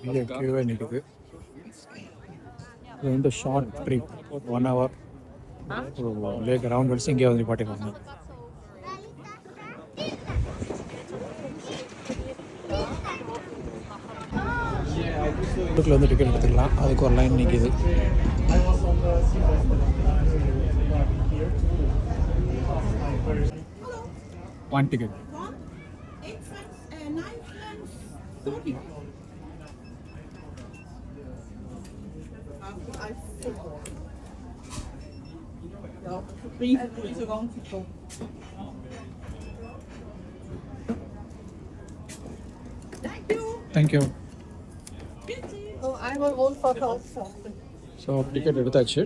இங்கே கியூவே நிற்குது. இது வந்து short trip 1 hour lake round அடிச்சு இங்கே வந்து பாட்டிருக்காங்க. உள்ளுக்குள்ள வந்து டிக்கெட் எடுத்துக்கலாம். அதுக்கு ஒரு லைன் நிற்கிது. One ticket. Thank you. So ticket எடுத்தாச்சு.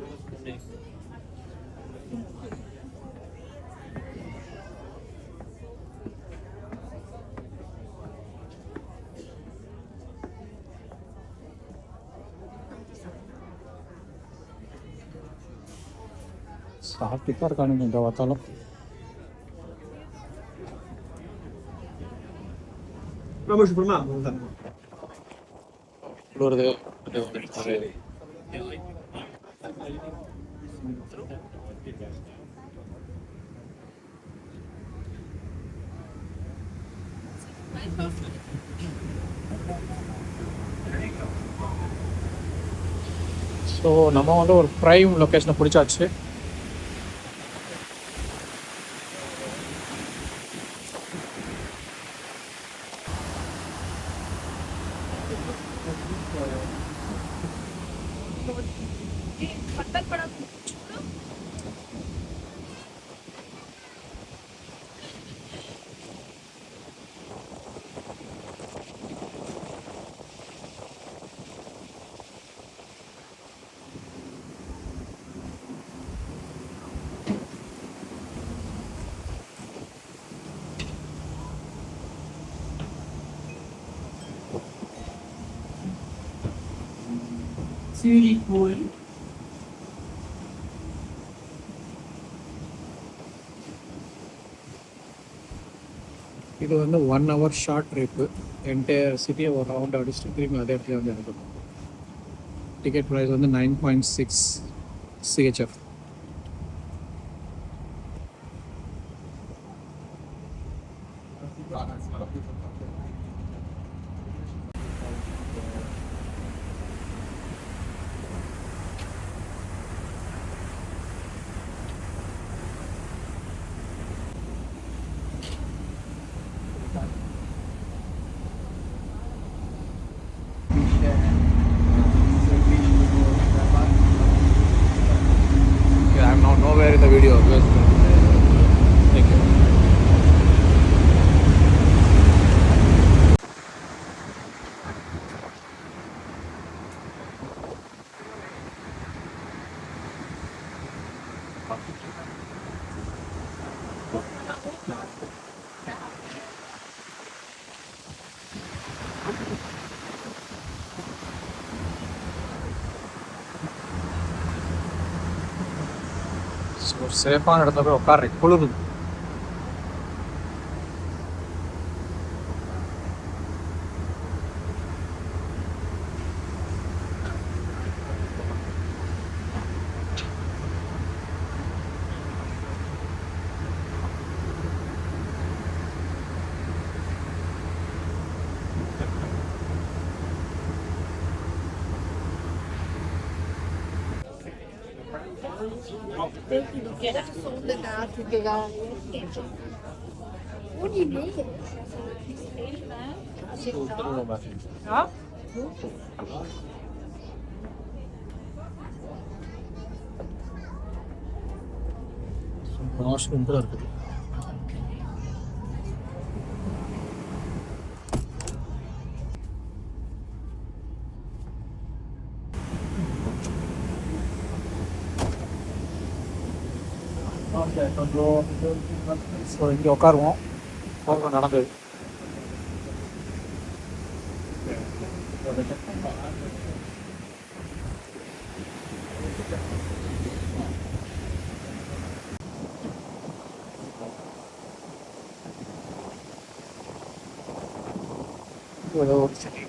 சாப்பிட்டு தான் இருக்கானுங்க எங்கே பார்த்தாலும். வருது. ஸோ நம்ம வந்து ஒரு ப்ரைம் லொக்கேஷனை பிடிச்சாச்சு. Zurich wohl. இது வந்து 1 hour ஷார்ட் ட்ரிப்பு. என்டையர் சிட்டியை ஒரு ரவுண்ட் அடிச்சுட்டு திரும்பி அதே இடத்துல வந்து எடுக்கணும். டிக்கெட் ப்ரைஸ் வந்து 9.6 CHF. I'm not nowhere in the video. Thank you. ஒரு சேஃபான இடத்துல போய் உட்கார்றேன். குளிருது. வாஷ்ரூம் கூட இருக்குது. ஸோ இங்கே உட்காருவோம். போகிறோம் நடந்தது. ஒரு சரி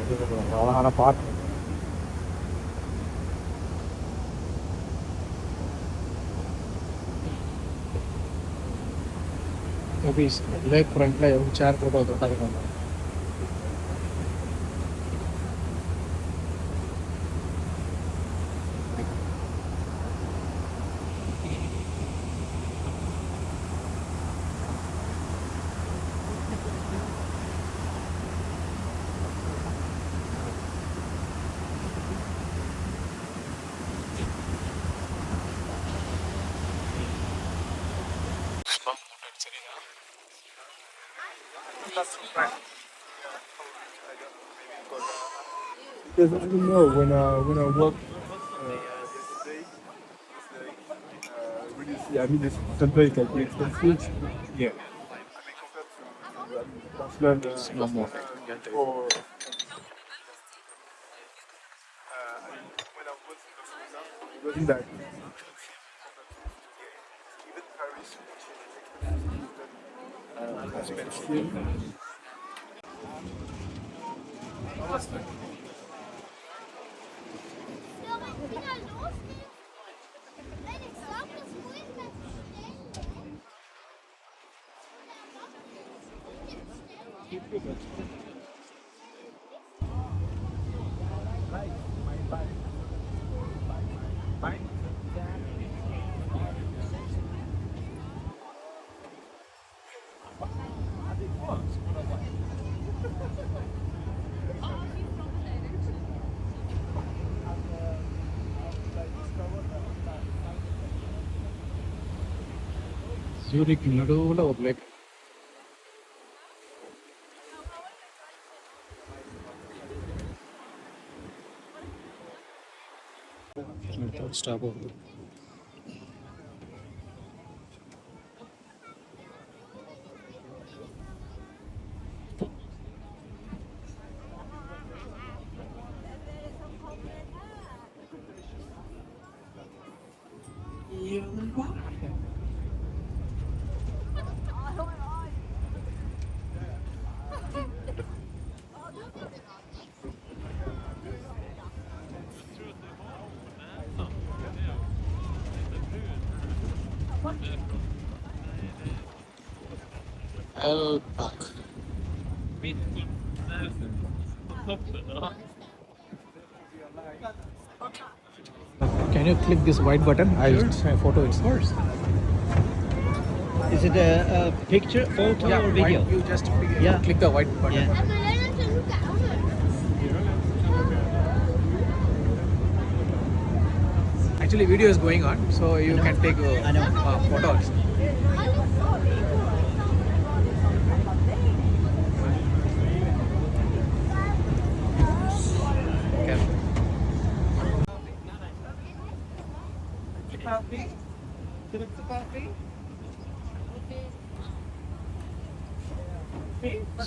இது ஒரு அழகான பார்க். எப்படி லேக் ஃப்ரண்ட்டில் எவ்வளோ சேர் போட்டு உட்காந்துருக்காங்க. Because I don't know when I walk yesterday, it's like really see. I mean, it's sometimes it can be expensive. Yeah. I mean, compared to Barcelona No more. or I mean, when I was in Barcelona, it wasn't that expensive compared to even Paris, which is expensive. Zurich நடுவில் ஒரு lakh. Stop ஆகுது. Park. Can you click this white button? I'll take a photo. It's first. Is it a picture, photo, or video? White, you just click the white button. Yeah. Actually, video is going on, so you can take photos.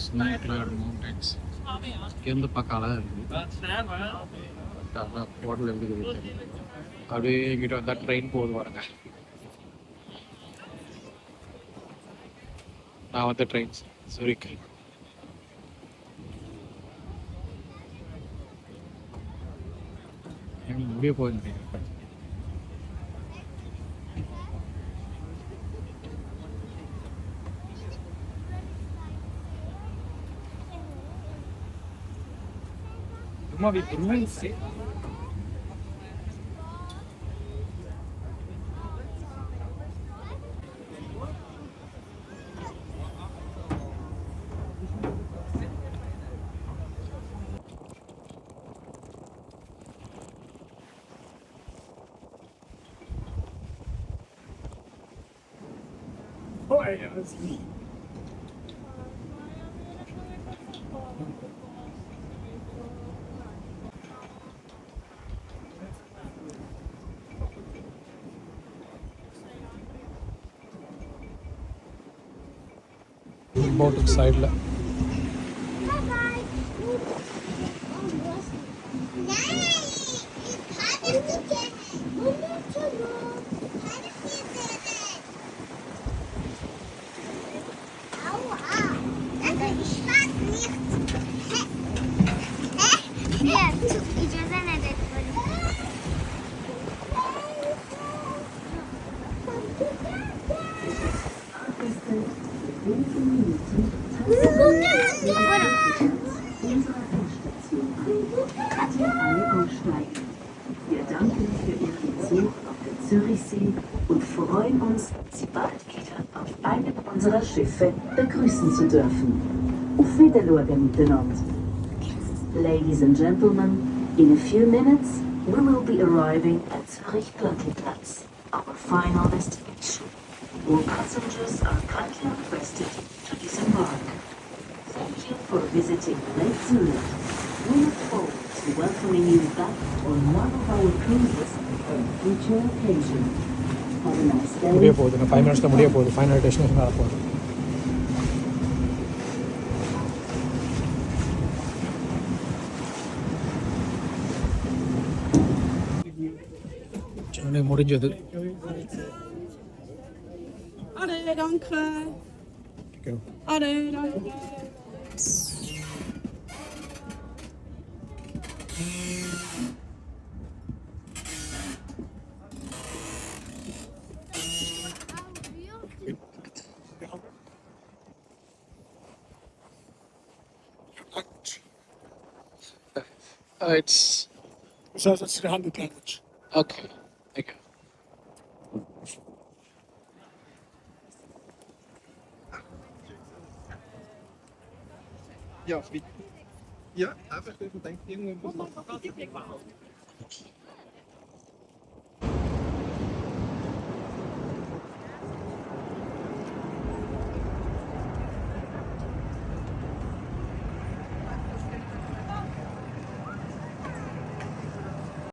Snake-clad mountains. இங்கேருந்து பார்க்க அழகாக இருக்குது. Hotel எப்படி இருக்குது அப்படியே எங்கிட்ட வந்தால் train போகுது பாருங்க. நான் வந்த ட்ரெயின் ஜூரிக். முடிய போகுது. Uma vibrância. Olha assim. போட்டுக்கு சைடில் Yeah, icazə nə dedi? Wir danken für Ihren Besuch auf der Zürichsee und freuen uns, Sie bald wieder auf einem unserer Schiffe begrüßen zu dürfen. Auf Wiedersehen miteinander. Ladies and gentlemen, in a few minutes we will be arriving at Zurich Plattenplatz, our final destination. All passengers are kindly requested to disembark. Thank you for visiting Lake Zurich. We look forward to welcoming you back on one of our cruises on a future occasion. Have a nice day. முடிய போகுது நான் 5 மினிட்ஸில் முடிய போகுது final destination வர போகுது சென்னை முடிஞ்சது Ade, danke. Ade, danke. It's So that's 100 language. okay. Okay. Ja, bitte. Ja, einfach denken, irgendwo.